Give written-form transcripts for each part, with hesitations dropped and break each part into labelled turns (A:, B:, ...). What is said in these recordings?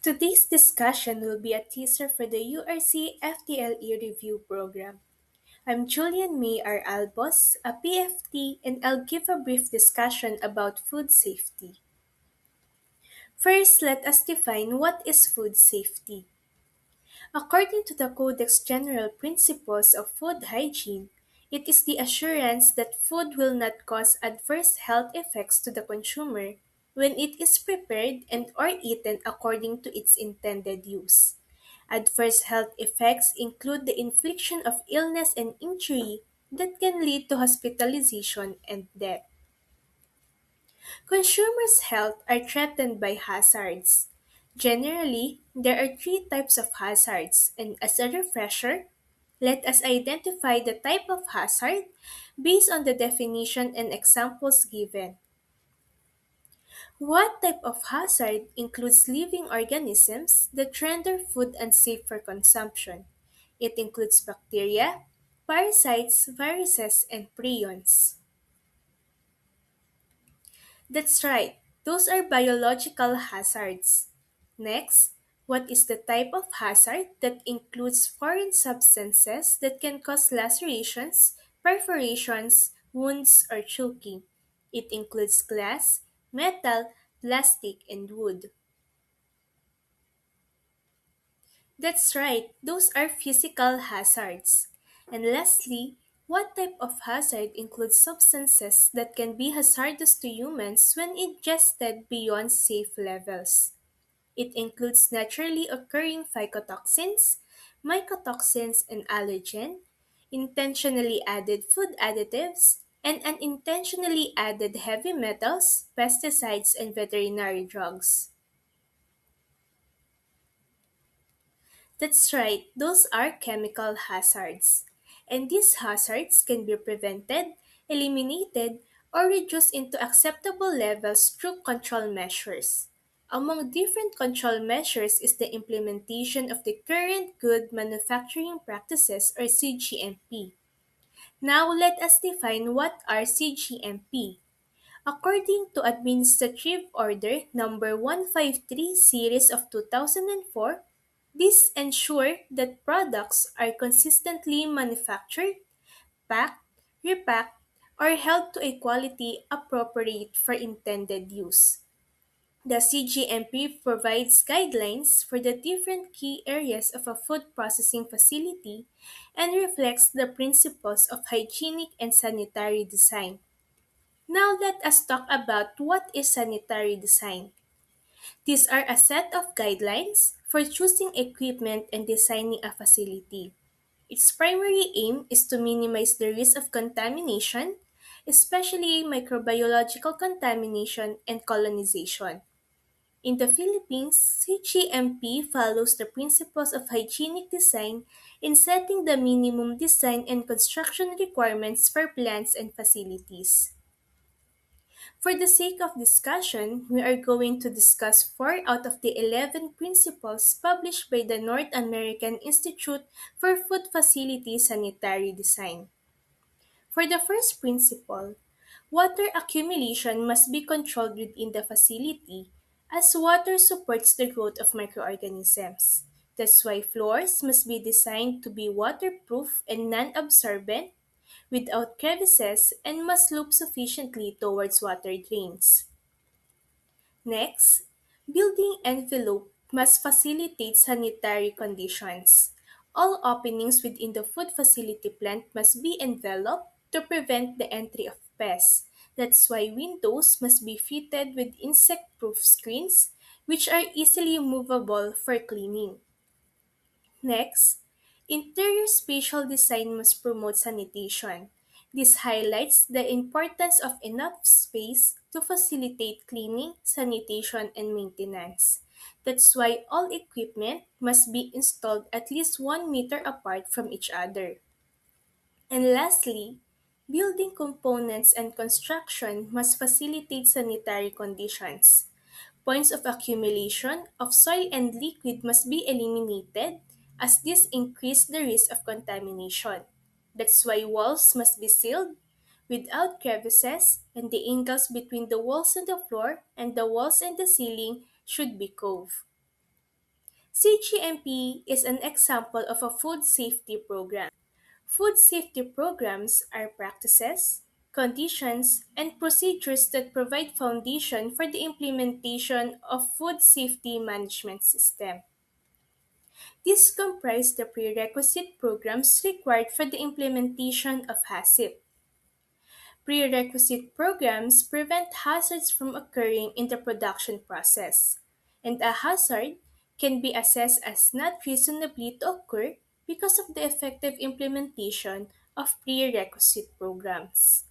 A: Today's discussion will be a teaser for the URC-FTLE review program. I'm 𝗓𝗓𝗢𝗪𝗓𝗔𝗕𝗓𝗢𝗧, a PFT, and I'll give a brief discussion about food safety. First, let us define what is food safety. According to the Codex General Principles of Food Hygiene, it is the assurance that food will not cause adverse health effects to the consumer when it is prepared and or eaten according to its intended use. Adverse health effects include the infliction of illness and injury that can lead to hospitalization and death. Consumers' health are threatened by hazards. Generally, there are three types of hazards, and as a refresher, let us identify the type of hazard based on the definition and examples given. What type of hazard includes living organisms that render food unsafe for consumption? It includes bacteria, parasites, viruses, and prions. That's right, those are biological hazards. Next, what is the type of hazard that includes foreign substances that can cause lacerations, perforations, wounds, or choking? It includes glass, metal, plastic, and wood. That's right, those are physical hazards. And lastly, what type of hazard includes substances that can be hazardous to humans when ingested beyond safe levels? It includes naturally occurring phycotoxins, mycotoxins, and allergen, intentionally added food additives, and unintentionally added heavy metals, pesticides, and veterinary drugs. That's right, those are chemical hazards. And these hazards can be prevented, eliminated, or reduced into acceptable levels through control measures. Among different control measures is the implementation of the Current Good Manufacturing Practices or CGMP. Now let us define what are CGMP. According to Administrative Order Number 153 Series of 2004, this ensure that products are consistently manufactured, packed, repacked, or held to a quality appropriate for intended use. The CGMP provides guidelines for the different key areas of a food processing facility and reflects the principles of hygienic and sanitary design. Now let us talk about what is sanitary design. These are a set of guidelines for choosing equipment and designing a facility. Its primary aim is to minimize the risk of contamination, especially microbiological contamination and colonization. In the Philippines, CGMP follows the principles of hygienic design in setting the minimum design and construction requirements for plants and facilities. For the sake of discussion, we are going to discuss 4 out of the 11 principles published by the North American Institute for Food Facility Sanitary Design. For the first principle, water accumulation must be controlled within the facility as water supports the growth of microorganisms. That's why floors must be designed to be waterproof and non-absorbent without crevices and must slope sufficiently towards water drains. Next, building envelope must facilitate sanitary conditions. All openings within the food facility plant must be enveloped to prevent the entry of pests. That's why windows must be fitted with insect-proof screens, which are easily movable for cleaning. Next, interior spatial design must promote sanitation. This highlights the importance of enough space to facilitate cleaning, sanitation, and maintenance. That's why all equipment must be installed at least 1 meter apart from each other. And lastly, building components and construction must facilitate sanitary conditions. Points of accumulation of soil and liquid must be eliminated as this increase the risk of contamination. That's why walls must be sealed without crevices and the angles between the walls and the floor and the walls and the ceiling should be cove. CGMP is an example of a food safety program. Food safety programs are practices, conditions, and procedures that provide foundation for the implementation of food safety management system. These comprise the prerequisite programs required for the implementation of HACCP. Prerequisite programs prevent hazards from occurring in the production process, and a hazard can be assessed as not reasonably to occur because of the effective implementation of prerequisite programs.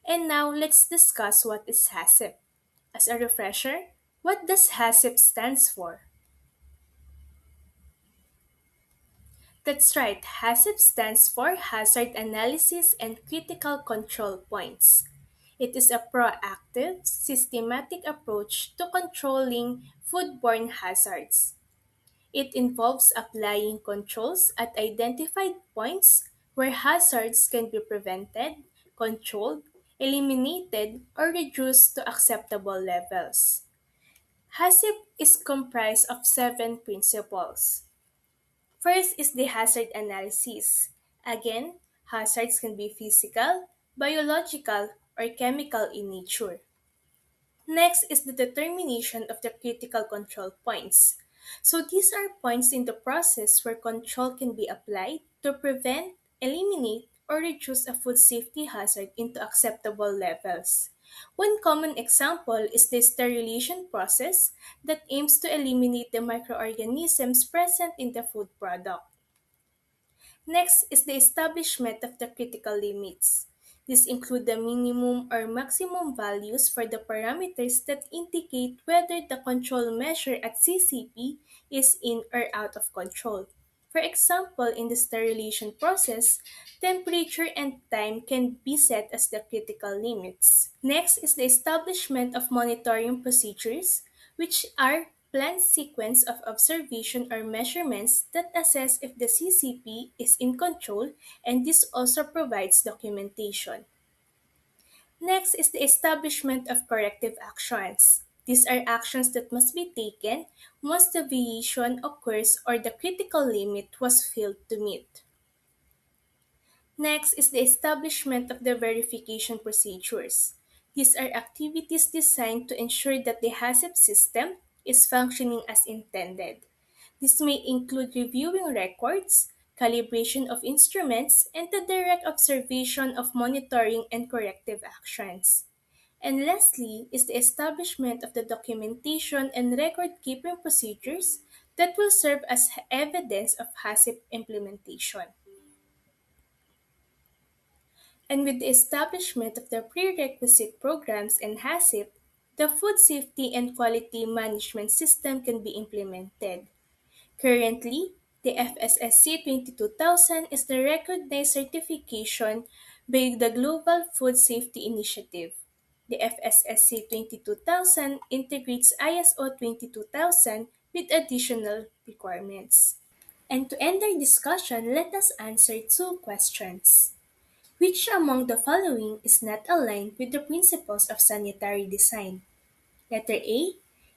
A: And now let's discuss what is HACCP. As a refresher, what does HACCP stands for? That's right, HACCP stands for Hazard Analysis and Critical Control Points. It is a proactive, systematic approach to controlling foodborne hazards. It involves applying controls at identified points where hazards can be prevented, controlled, eliminated, or reduced to acceptable levels. HACCP is comprised of 7 principles. First is the hazard analysis. Again, hazards can be physical, biological, or chemical in nature. Next is the determination of the critical control points. So these are points in the process where control can be applied to prevent, eliminate, or reduce a food safety hazard into acceptable levels. One common example is the sterilization process that aims to eliminate the microorganisms present in the food product. Next is the establishment of the critical limits. These include the minimum or maximum values for the parameters that indicate whether the control measure at CCP is in or out of control. For example, in the sterilization process, temperature and time can be set as the critical limits. Next is the establishment of monitoring procedures, which are planned sequence of observation or measurements that assess if the CCP is in control, and this also provides documentation. Next is the establishment of corrective actions. These are actions that must be taken once the deviation occurs or the critical limit was failed to meet. Next is the establishment of the verification procedures. These are activities designed to ensure that the HACCP system is functioning as intended. This may include reviewing records, calibration of instruments, and the direct observation of monitoring and corrective actions. And lastly is the establishment of the documentation and record-keeping procedures that will serve as evidence of HACCP implementation. And with the establishment of the prerequisite programs and HACCP, the food safety and quality management system can be implemented. Currently, the FSSC 22000 is the recognized certification by the Global Food Safety Initiative. The FSSC 22000 integrates ISO 22000 with additional requirements. And to end our discussion, let us answer two questions. Which among the following is not aligned with the principles of sanitary design? Letter A.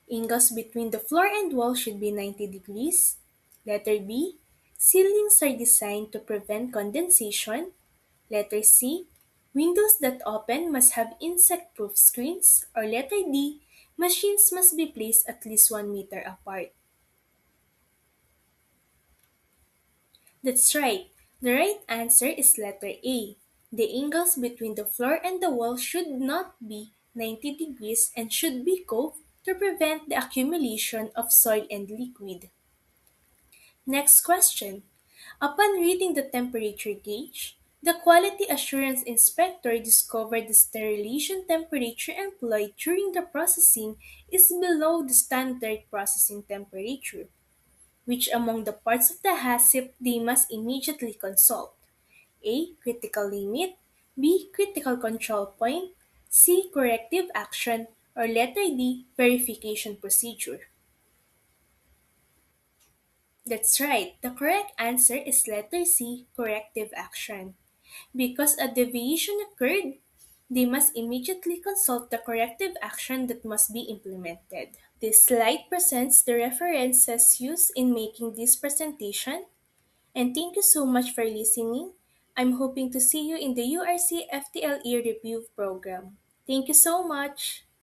A: Angles between the floor and wall should be 90 degrees. Letter B. Ceilings are designed to prevent condensation. Letter C. Windows that open must have insect-proof screens. Or letter D. Machines must be placed at least 1 meter apart. That's right. The right answer is letter A. The angles between the floor and the wall should not be 90 degrees and should be coved to prevent the accumulation of soil and liquid. Next question. Upon reading the temperature gauge, the quality assurance inspector discovered the sterilization temperature employed during the processing is below the standard processing temperature. Which among the parts of the HACCP they must immediately consult? A. Critical limit. B. Critical control point. C. Corrective action. Or letter D. Verification procedure. That's right. The correct answer is letter C. Corrective action. Because a deviation occurred, they must immediately consult the corrective action that must be implemented. This slide presents the references used in making this presentation, and thank you so much for listening. I'm hoping to see you in the URC FTLE review program. Thank you so much.